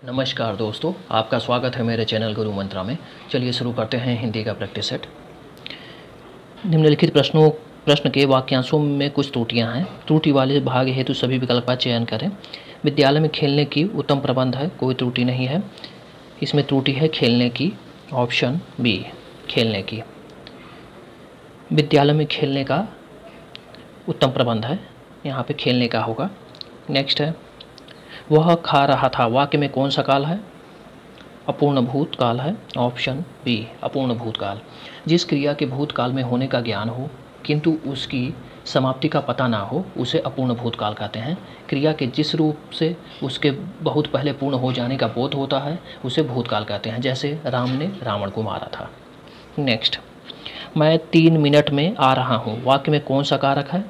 नमस्कार दोस्तों, आपका स्वागत है मेरे चैनल गुरु मंत्रा में। चलिए शुरू करते हैं हिंदी का प्रैक्टिस सेट। निम्नलिखित प्रश्न के वाक्यांशों में कुछ त्रुटियां हैं। त्रुटि वाले भाग हेतु सभी विकल्प का चयन करें। विद्यालय में खेलने की उत्तम प्रबंध है, कोई त्रुटि नहीं है। इसमें त्रुटि है खेलने की, ऑप्शन बी खेलने की। विद्यालय में खेलने का उत्तम प्रबंध है, यहाँ पे खेलने का होगा। नेक्स्ट है, वह खा रहा था, वाक्य में कौन सा काल है? अपूर्ण भूतकाल है, ऑप्शन बी अपूर्ण भूतकाल। जिस क्रिया के भूतकाल में होने का ज्ञान हो किंतु उसकी समाप्ति का पता ना हो उसे अपूर्ण भूतकाल कहते हैं। क्रिया के जिस रूप से उसके बहुत पहले पूर्ण हो जाने का बोध होता है उसे भूतकाल कहते हैं, जैसे राम ने रावण को मारा था। नेक्स्ट, मैं 3 मिनट में आ रहा हूँ, वाक्य में कौन सा कारक है?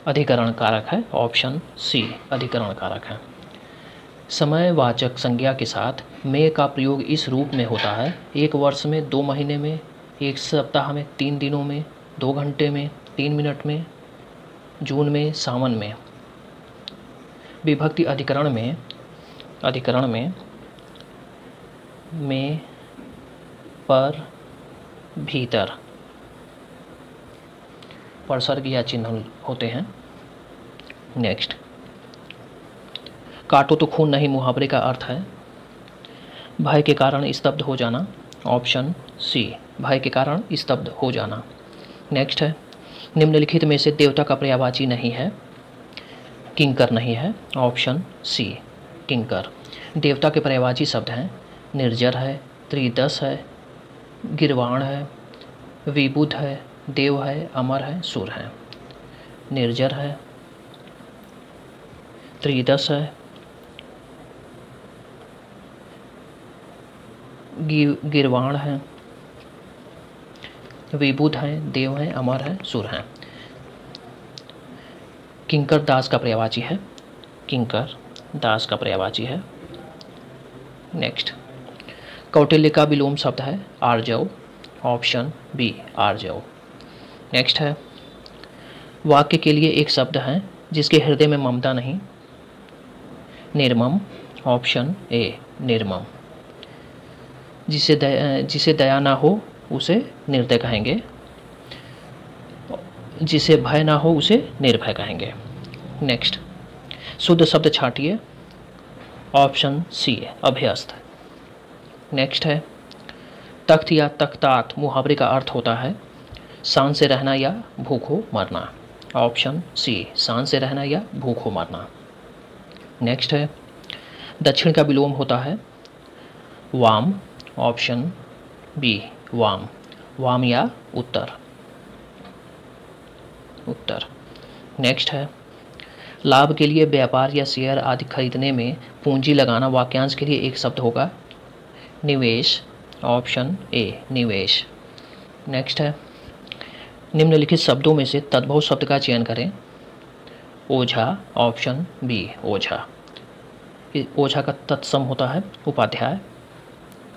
अधिकरण कारक है, ऑप्शन सी अधिकरण कारक है। समयवाचक संज्ञा के साथ में का प्रयोग इस रूप में होता है: 1 वर्ष में, 2 महीने में, 1 सप्ताह में, 3 दिनों में, 2 घंटे में, 3 मिनट में, जून में, सावन में। विभक्ति अधिकरण में में, पर, भीतर परसर्ग या चिन्ह होते हैं। नेक्स्ट, काटो तो खून नहीं मुहावरे का अर्थ है भय के कारण स्तब्ध हो जाना, ऑप्शन सी भय के कारण स्तब्ध हो जाना। नेक्स्ट है, निम्नलिखित में से देवता का पर्यायवाची नहीं है, किंकर नहीं है, ऑप्शन सी किंकर। देवता के पर्यायवाची शब्द हैं निर्जर है, त्रिदश है, गिरवाण है, विबुध है, देव है, अमर है, सुर है। निर्जर है, त्रिदश है, गिरवाण है, विबुध है, देव है, अमर है, सुर है। किंकर दास का पर्यायवाची है, किंकर दास का पर्यायवाची है। नेक्स्ट, कौटिल्य का विलोम शब्द है आर्जव, ऑप्शन बी आर्जव। नेक्स्ट है, वाक्य के लिए एक शब्द है जिसके हृदय में ममता नहीं, निर्मम, ऑप्शन ए निर्मम। जिसे दया ना हो उसे निर्दय कहेंगे, जिसे भय ना हो उसे निर्भय कहेंगे। नेक्स्ट, शुद्ध शब्द छाटिए, ऑप्शन सी अभ्यस्त। नेक्स्ट है, तख्त या तख्तात मुहावरे का अर्थ होता है शान से रहना या भूखों मरना, ऑप्शन सी शान से रहना या भूखों मरना। नेक्स्ट है, दक्षिण का विलोम होता है वाम, ऑप्शन बी वाम, वाम या उत्तर, उत्तर। नेक्स्ट है, लाभ के लिए व्यापार या शेयर आदि खरीदने में पूंजी लगाना, वाक्यांश के लिए एक शब्द होगा निवेश, ऑप्शन ए निवेश। नेक्स्ट है, निम्नलिखित शब्दों में से तद्भव शब्द का चयन करें। ओझा, ऑप्शन बी ओझा। ओझा का तत्सम होता है उपाध्याय,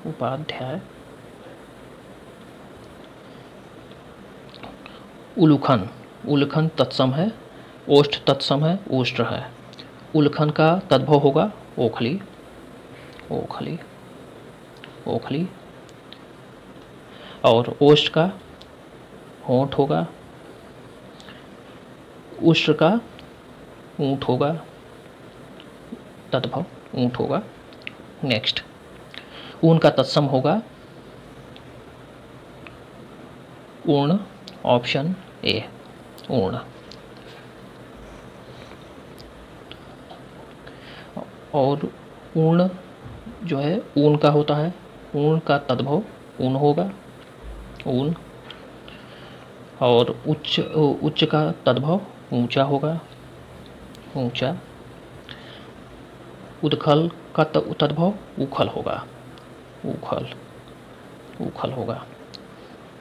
उपाध्याय। उल्लखन, उल्लखन तत्सम है, ओष्ठ तत्सम है, ओष्ट्र है। उल्लखन का तद्भव होगा ओखली, ओखली, ओखली। और ओष्ठ का होंठ होगा, उष्ट्र का ऊंट होगा, तद्भव ऊंट होगा। नेक्स्ट, ऊन का तत्सम होगा ऊर्ण, ऑप्शन ए ऊर्ण। और ऊर्ण जो है ऊन का होता है, ऊन का तद्भव ऊन होगा, ऊन। और उच्च का तद्भव ऊंचा होगा, ऊंचा। उद्खल का तद्भव उखल होगा, उखल, उखल होगा।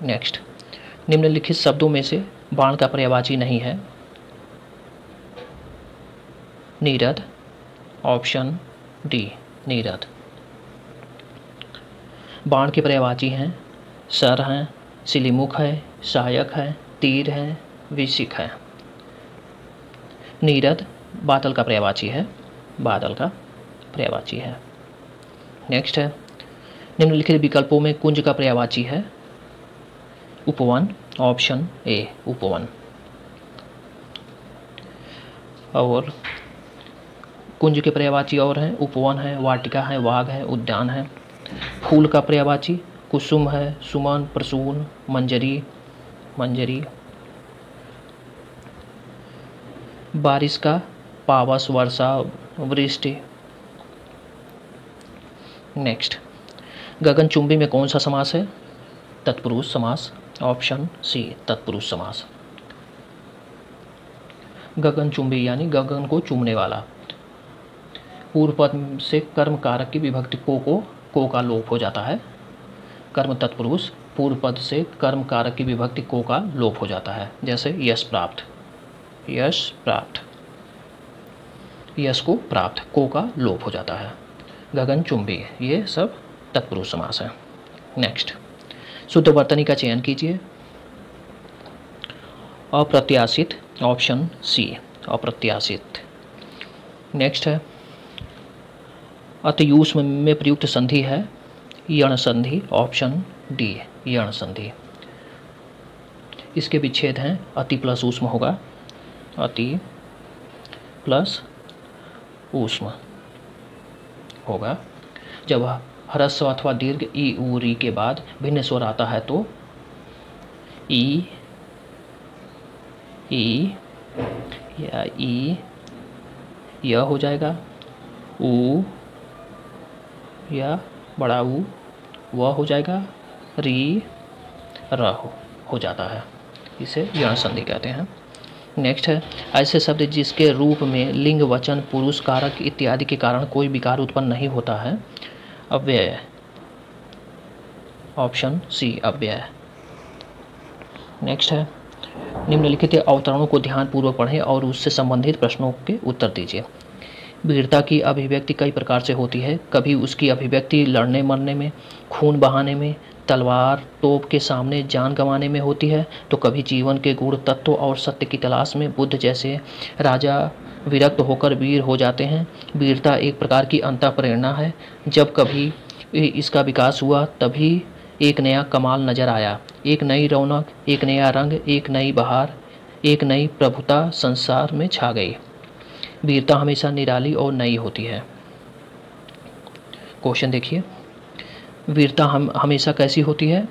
नेक्स्ट, निम्नलिखित शब्दों में से बाण का पर्यायवाची नहीं है। Neerad, option D Neerad. बाण के पर्यायवाची हैं सर हैं, सिलीमुख है, सहायक है, तीर है, विशिख है। नीरद बादल का पर्यायवाची है, बादल का पर्यायवाची है। नेक्स्ट है, निम्नलिखित विकल्पों में कुंज का पर्यायवाची है उपवन, ऑप्शन ए उपवन। और कुंज के पर्यायवाची और हैं उपवन है, वाटिका है, बाग है, उद्यान है। फूल का पर्यायवाची कुसुम है, सुमन, प्रसून, मंजरी, मंजरी। बारिश का पावस, वर्षा, वृष्टि। नेक्स्ट, गगनचुंबी में कौन सा समास है? तत्पुरुष समास, ऑप्शन सी तत्पुरुष समास। गगनचुंबी यानी गगन को चूमने वाला। पूर्व पद से कर्म कारक की विभक्ति को का लोप हो जाता है। कर्म तत्पुरुष, पूर्व पद से कर्म कारक की विभक्ति को का लोप हो जाता है। जैसे यश प्राप्त, यश प्राप्त, यश को प्राप्त, को का लोप हो जाता है। गगनचुंबी, ये सब तत्पुरुष समास है। नेक्स्ट, शुद्ध वर्तनी का चयन कीजिए। अप्रत्याशित, ऑप्शन सी अप्रत्याशित। नेक्स्ट है, अतियूष्म में प्रयुक्त संधि है यण संधि, ऑप्शन डी यण संधि। इसके विच्छेद हैं अति प्लस ऊष्म होगा, अति प्लस ऊष्म होगा। जब ह्रस्व अथवा दीर्घ ई उ री के बाद भिन्न स्वर आता है तो ई या ई यह हो जाएगा, ऊ या बड़ा ऊ वह हो जाएगा, री र हो जाता है। इसे यण संधि कहते हैं। नेक्स्ट है, ऐसे शब्द जिसके रूप में लिंग, वचन, पुरुष, कारक इत्यादि के कारण कोई विकार उत्पन्न नहीं होता है। अव्यय, ऑप्शन सी अव्यय। नेक्स्ट है, निम्नलिखित अवतरणों को ध्यानपूर्वक पढ़ें और उससे संबंधित प्रश्नों के उत्तर दीजिए। वीरता की अभिव्यक्ति कई प्रकार से होती है। कभी उसकी अभिव्यक्ति लड़ने मरने में, खून बहाने में, तलवार तोप के सामने जान गंवाने में होती है, तो कभी जीवन के गूढ़ तत्व और सत्य की तलाश में बुद्ध जैसे राजा विरक्त होकर वीर हो जाते हैं। वीरता एक प्रकार की अंतःप्रेरणा है। जब कभी इसका विकास हुआ तभी एक नया कमाल नजर आया, एक नई रौनक, एक नया रंग, एक नई बहार, एक नई प्रभुता संसार में छा गई। वीरता हमेशा निराली और नई होती है। क्वेश्चन देखिए, वीरता हमेशा कैसी होती है?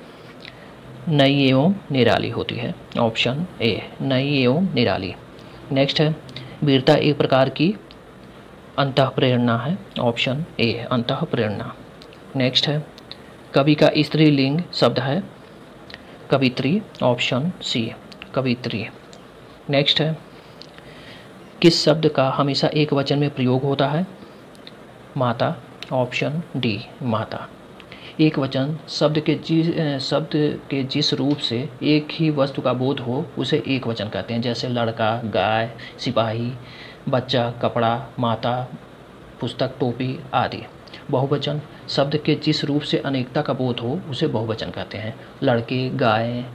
नई एवं निराली होती है, ऑप्शन ए नई एवं निराली। नेक्स्ट है, वीरता एक प्रकार की अंतःप्रेरणा है, ऑप्शन ए अंतःप्रेरणा। नेक्स्ट है, कवि का स्त्रीलिंग शब्द है कवित्री, ऑप्शन सी कवित्री। नेक्स्ट है, किस शब्द का हमेशा एक वचन में प्रयोग होता है? माता, ऑप्शन डी माता। एक वचन शब्द के जिस रूप से एक ही वस्तु का बोध हो उसे एक वचन कहते हैं। जैसे लड़का, गाय, सिपाही, बच्चा, कपड़ा, माता, पुस्तक, टोपी आदि। बहुवचन शब्द के जिस रूप से अनेकता का बोध हो उसे बहुवचन कहते हैं। लड़के, गाय,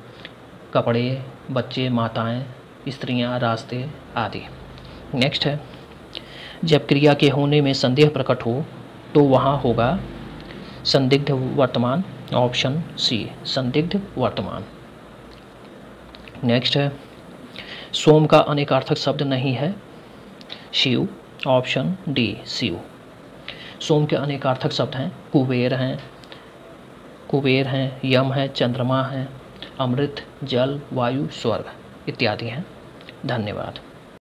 कपड़े, बच्चे, माताएं, स्त्रियां, रास्ते आदि। नेक्स्ट है, जब क्रिया के होने में संदेह प्रकट हो तो वहाँ होगा संदिग्ध वर्तमान, ऑप्शन सी संदिग्ध वर्तमान। नेक्स्ट है, सोम का अनेकार्थक शब्द नहीं है शिव, ऑप्शन डी शिव। सोम के अनेकार्थक शब्द हैं कुबेर हैं, यम है, चंद्रमा है, अमृत, जल, वायु, स्वर्ग इत्यादि हैं। धन्यवाद।